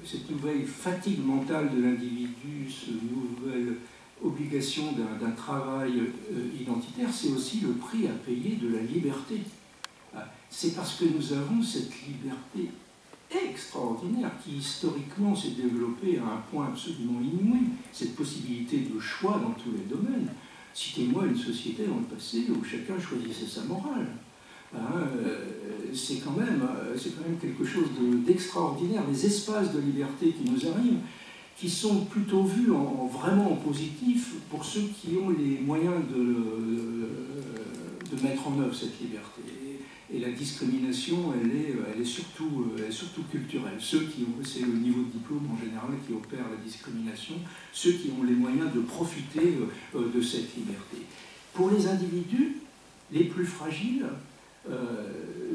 cette nouvelle fatigue mentale de l'individu, cette nouvelle obligation d'un travail identitaire, c'est aussi le prix à payer de la liberté. C'est parce que nous avons cette liberté extraordinaire qui historiquement s'est développée à un point absolument inouï, cette possibilité de choix dans tous les domaines. Citez-moi une société dans le passé où chacun choisissait sa morale. C'est quand même quelque chose d'extraordinaire. Les espaces de liberté qui nous arrivent, qui sont plutôt vus vraiment en positif pour ceux qui ont les moyens de mettre en œuvre cette liberté. Et la discrimination, elle est surtout culturelle. Ceux qui ont, c'est le niveau de diplôme en général qui opère la discrimination, ceux qui ont les moyens de profiter de cette liberté. Pour les individus les plus fragiles,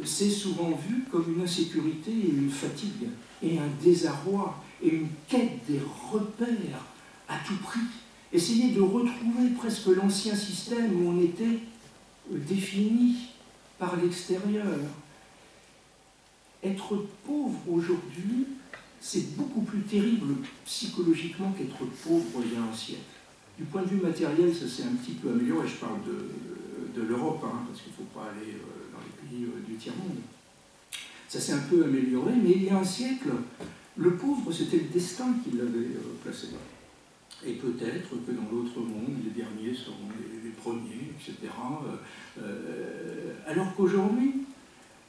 c'est souvent vu comme une insécurité et une fatigue, et un désarroi, et une quête des repères à tout prix. Essayer de retrouver presque l'ancien système où on était défini par l'extérieur. Être pauvre aujourd'hui, c'est beaucoup plus terrible psychologiquement qu'être pauvre il y a un siècle. Du point de vue matériel, ça s'est un petit peu amélioré. Je parle de l'Europe, parce qu'il ne faut pas aller dans les pays du tiers-monde. Ça s'est un peu amélioré, mais il y a un siècle, le pauvre, c'était le destin qui l'avait placé là. Et peut-être que dans l'autre monde, les derniers seront les premiers, etc. Alors qu'aujourd'hui,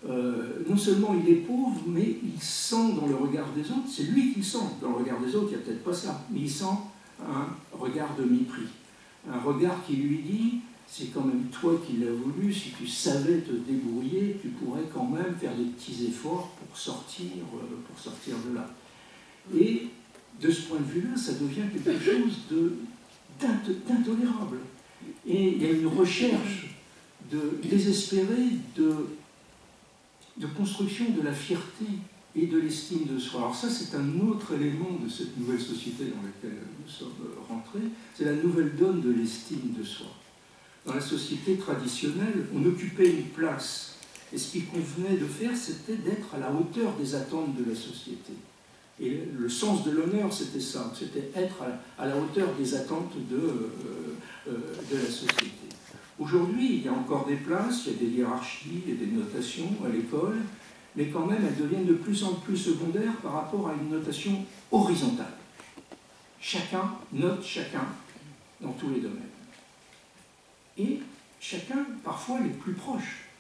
non seulement il est pauvre, mais il sent dans le regard des autres, c'est lui qui le sent. Dans le regard des autres, il n'y a peut-être pas ça, mais il sent un regard de mépris. Un regard qui lui dit, c'est quand même toi qui l'as voulu, si tu savais te débrouiller, tu pourrais quand même faire des petits efforts pour sortir de là. Et de ce point de vue-là, ça devient quelque chose d'intolérable. Et il y a une recherche désespérée de construction de la fierté et de l'estime de soi. Alors ça, c'est un autre élément de cette nouvelle société dans laquelle nous sommes rentrés, c'est la nouvelle donne de l'estime de soi. Dans la société traditionnelle, on occupait une place, et ce qui convenait de faire, c'était d'être à la hauteur des attentes de la société. Et le sens de l'honneur, c'était ça, c'était être à la hauteur des attentes de la société. Aujourd'hui, il y a encore des places, il y a des hiérarchies, il y a des notations à l'école, mais quand même, elles deviennent de plus en plus secondaires par rapport à une notation horizontale. Chacun note chacun dans tous les domaines. Et chacun, parfois, les plus proches.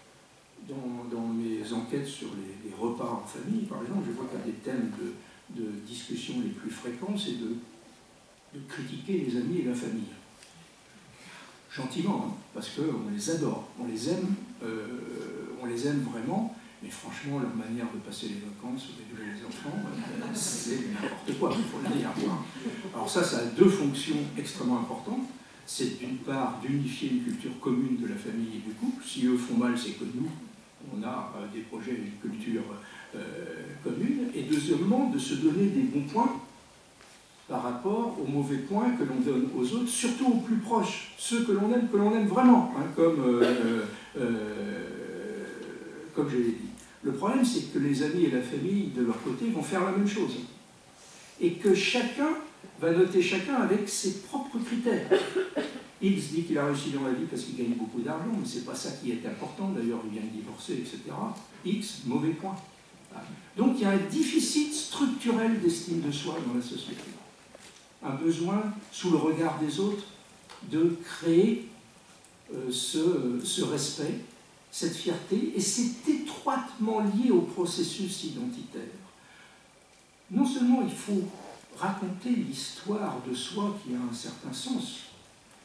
Dans mes enquêtes sur les repas en famille, par exemple, je vois qu'un des thèmes de discussion les plus fréquents, c'est de critiquer les amis et la famille. Gentiment, parce qu'on les adore, on les aime vraiment, mais franchement, leur manière de passer les vacances ou d'élever les enfants, c'est n'importe quoi, il faut le dire. Alors ça a deux fonctions extrêmement importantes. C'est d'une part d'unifier une culture commune de la famille et du couple. Si eux font mal, c'est que nous, on a des projets et une culture commune. Et deuxièmement, de se donner des bons points par rapport aux mauvais points que l'on donne aux autres, surtout aux plus proches, ceux que l'on aime vraiment, comme je l'ai dit. Le problème, c'est que les amis et la famille, de leur côté, vont faire la même chose. Et que chacun va noter chacun avec ses propres critères. X dit qu'il a réussi dans la vie parce qu'il gagne beaucoup d'argent, mais ce n'est pas ça qui est important, d'ailleurs il vient de divorcer, etc. X, mauvais point. Donc il y a un déficit structurel d'estime de soi dans la société. Un besoin, sous le regard des autres, de créer ce respect, cette fierté, et c'est étroitement lié au processus identitaire. Non seulement il faut raconter l'histoire de soi qui a un certain sens,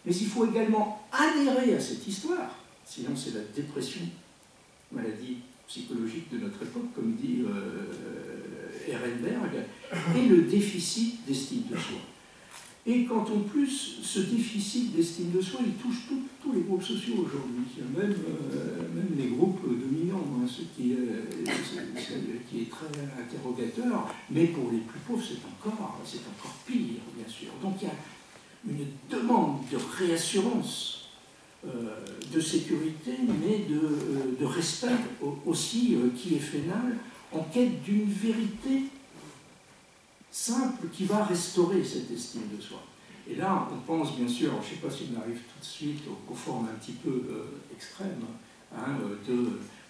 mais il faut également adhérer à cette histoire, sinon c'est la dépression, maladie psychologique de notre époque, comme dit Ehrenberg, et le déficit d'estime de soi. Et quand en plus, ce déficit d'estime de soi, il touche tous les groupes sociaux aujourd'hui, même les groupes dominants, ce qui est très interrogateur, mais pour les plus pauvres, c'est encore pire, bien sûr. Donc il y a une demande de réassurance, de sécurité, mais de respect aussi qui est phénal en quête d'une vérité simple qui va restaurer cette estime de soi. Et là, on pense bien sûr, je ne sais pas si on arrive tout de suite aux formes un petit peu extrêmes, hein,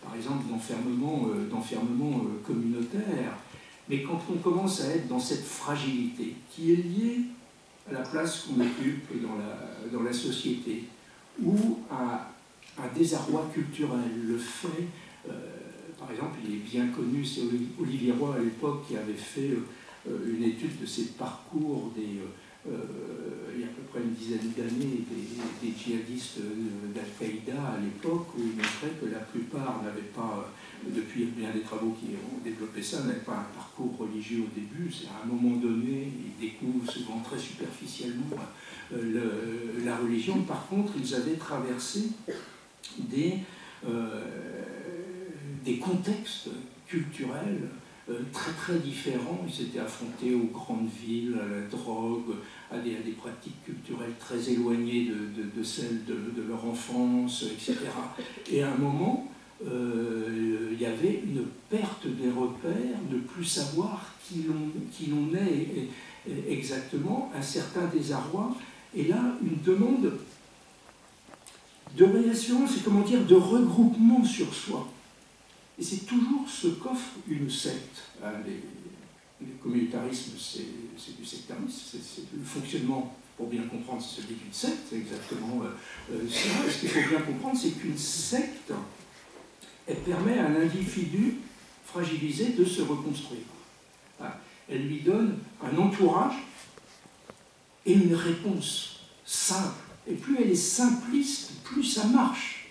par exemple d'enfermement communautaire, mais quand on commence à être dans cette fragilité qui est liée à la place qu'on occupe dans la société, ou à un désarroi culturel, le fait, par exemple, il est bien connu, c'est Olivier Roy à l'époque qui avait fait une étude de ces parcours il y a à peu près une dizaine d'années des djihadistes d'Al-Qaïda à l'époque, où il montrait que la plupart n'avaient pas, depuis bien des travaux qui ont développé ça, n'avaient pas un parcours religieux au début. C'est à un moment donné, ils découvrent souvent très superficiellement la religion. Par contre, ils avaient traversé des contextes culturels très très différents. Ils s'étaient affrontés aux grandes villes, à la drogue, à des pratiques culturelles très éloignées de celles de leur enfance, etc. Et à un moment, il y avait une perte des repères, ne plus savoir qui l'on est exactement, un certain désarroi, et là, une demande de réassurance, c'est comment dire, de regroupement sur soi. Et c'est toujours ce qu'offre une secte. Les communautarismes, c'est du sectarisme, c'est le fonctionnement, pour bien comprendre, c'est celui d'une secte, c'est exactement ça. Ce qu'il faut bien comprendre, c'est qu'une secte, elle permet à un individu fragilisé de se reconstruire. Elle lui donne un entourage et une réponse simple. Et plus elle est simpliste, plus ça marche.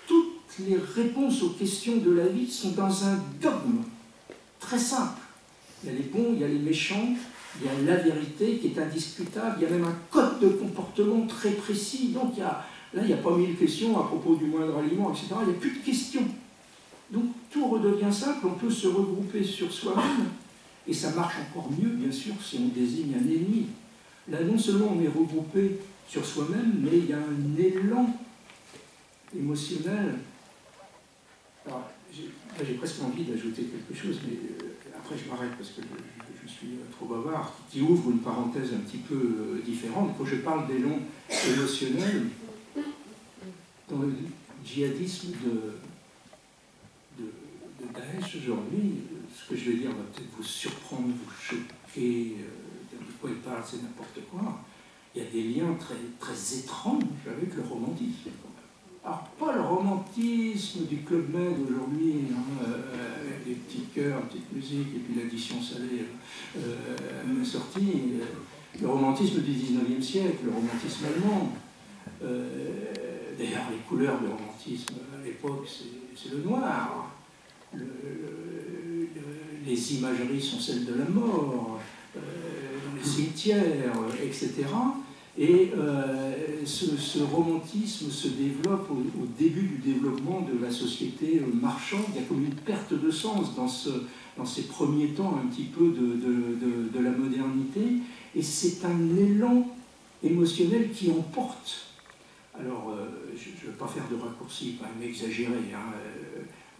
Toutes les réponses aux questions de la vie sont dans un dogme très simple. Il y a les bons, il y a les méchants, il y a la vérité qui est indiscutable, il y a même un code de comportement très précis. Donc là, il n'y a pas mille questions à propos du moindre aliment, etc. Il n'y a plus de questions. Donc tout redevient simple, on peut se regrouper sur soi-même, et ça marche encore mieux, bien sûr, si on désigne un ennemi. Là, non seulement on est regroupé sur soi-même, mais il y a un élan émotionnel. Alors, j'ai presque envie d'ajouter quelque chose, mais après je m'arrête parce que je suis trop bavard, qui ouvre une parenthèse un petit peu différente. Quand je parle d'élan émotionnel, dans le djihadisme de Daesh aujourd'hui, ce que je vais dire va peut-être vous surprendre, vous choquer, de quoi il parle, c'est n'importe quoi. Il y a des liens très, très étranges avec le romantisme. Alors, pas le romantisme du Club Med aujourd'hui, hein, avec des petits chœurs, une petite musique, et puis l'addition salée sortie. Le romantisme du 19e siècle, le romantisme allemand. D'ailleurs, les couleurs du romantisme à l'époque, c'est le noir. Les imageries sont celles de la mort, dans les cimetières, etc. Et ce romantisme se développe au début du développement de la société marchande. Il y a comme une perte de sens dans ces premiers temps un petit peu de la modernité. Et c'est un élan émotionnel qui emporte. Alors, je ne veux pas faire de raccourcis, quand même exagéré, hein.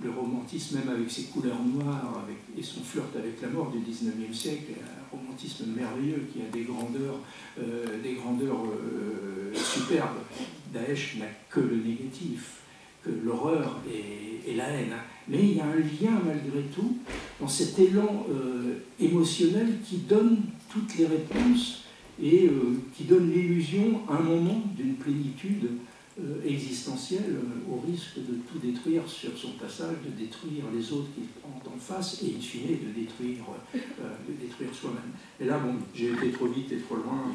Le romantisme, même avec ses couleurs noires et son flirt avec la mort du 19e siècle, un romantisme merveilleux qui a des grandeurs superbes. Daesh n'a que le négatif, que l'horreur et la haine. Mais il y a un lien malgré tout dans cet élan émotionnel qui donne toutes les réponses et qui donne l'illusion à un moment d'une plénitude existentielle, au risque de tout détruire sur son passage, de détruire les autres qui sont en face et in fine de détruire soi-même. Et là, bon, j'ai été trop vite et trop loin.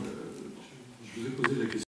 Je vous ai posé la question.